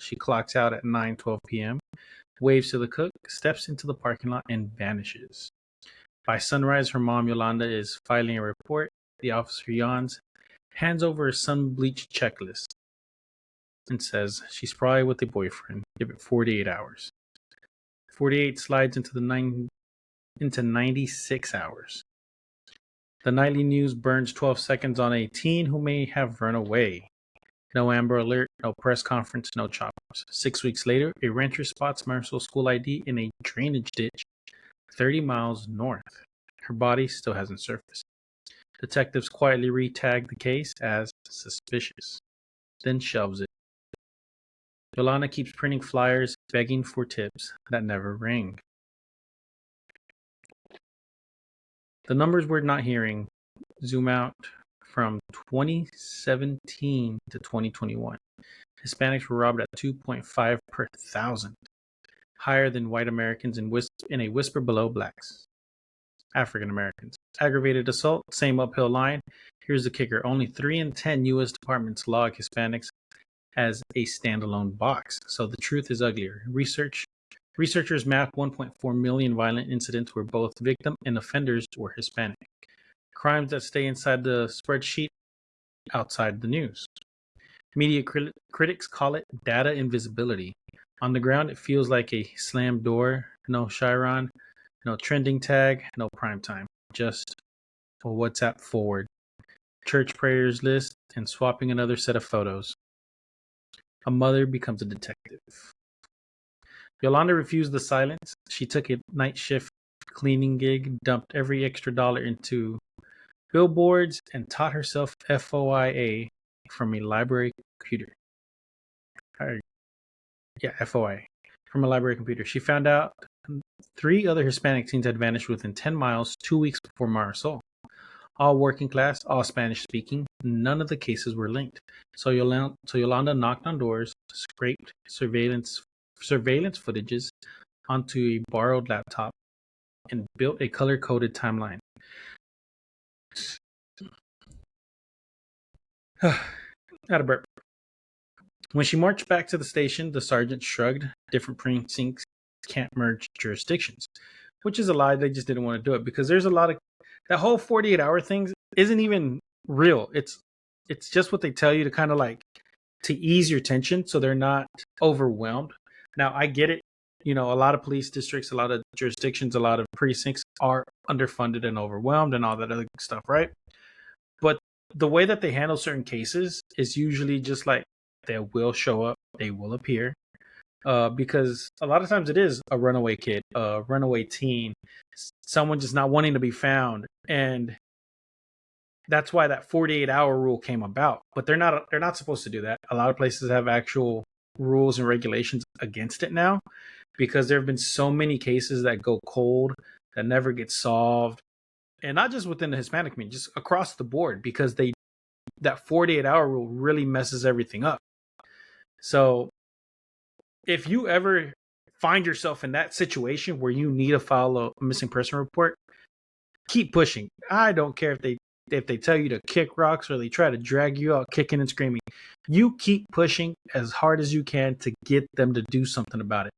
She clocks out at 9:12 p.m., waves to the cook, steps into the parking lot, and vanishes. By sunrise, her mom, Yolanda, is filing a report. The officer yawns, hands over a sun-bleached checklist, and says she's probably with a boyfriend. Give it 48 hours. 48 slides into 96 hours. The nightly news burns 12 seconds on a teen who may have run away. No Amber Alert, no press conference, no choppers. 6 weeks later, a renter spots Marisol school ID in a drainage ditch 30 miles north. Her body still hasn't surfaced. Detectives quietly re-tag the case as suspicious, then shelves it. Yolanda keeps printing flyers, begging for tips that never ring. The numbers we're not hearing zoom out from 2017 to 2021. Hispanics were robbed at 2.5 per thousand, higher than white Americans in a whisper below blacks. African Americans. Aggravated assault, same uphill line. Here's the kicker. Only 3 in 10 U.S. departments log Hispanics as a standalone box. So the truth is uglier. Researchers mapped 1.4 million violent incidents where both victim and offenders were Hispanic. Crimes that stay inside the spreadsheet, outside the news. Media critics call it data invisibility. On the ground, it feels like a slammed door. No Chiron, no trending tag, no prime time. Just a WhatsApp forward, church prayers list, and swapping another set of photos. A mother becomes a detective. Yolanda refused the silence. She took a night shift cleaning gig, dumped every extra dollar into billboards, and taught herself FOIA from a library computer. FOIA from a library computer. She found out 3 other Hispanic teens had vanished within 10 miles 2 weeks before Marisol. All working class, all Spanish speaking. None of the cases were linked. So Yolanda knocked on doors, scraped surveillance footages onto a borrowed laptop, and built a color-coded timeline. Had a burp. When she marched back to the station, the sergeant shrugged. Different precincts can't merge jurisdictions, which is a lie. They just didn't want to do it because there's a lot of that whole 48-hour thing isn't even real. It's just what they tell you to kind of like to ease your tension so they're not overwhelmed. Now, I get it. You know, a lot of police districts, a lot of jurisdictions, a lot of precincts are underfunded and overwhelmed and all that other stuff, right? But the way that they handle certain cases is usually just like they will show up, they will appear, because a lot of times it is a runaway kid, a runaway teen, someone just not wanting to be found, and that's why that 48-hour rule came about. But they're not supposed to do that. A lot of places have actual rules and regulations against it now, because there have been so many cases that go cold that never get solved, and not just within the Hispanic community, just across the board, because that 48-hour rule really messes everything up. So if you ever find yourself in that situation where you need to file a missing person report, keep pushing. I don't care if they tell you to kick rocks or they try to drag you out kicking and screaming. You keep pushing as hard as you can to get them to do something about it.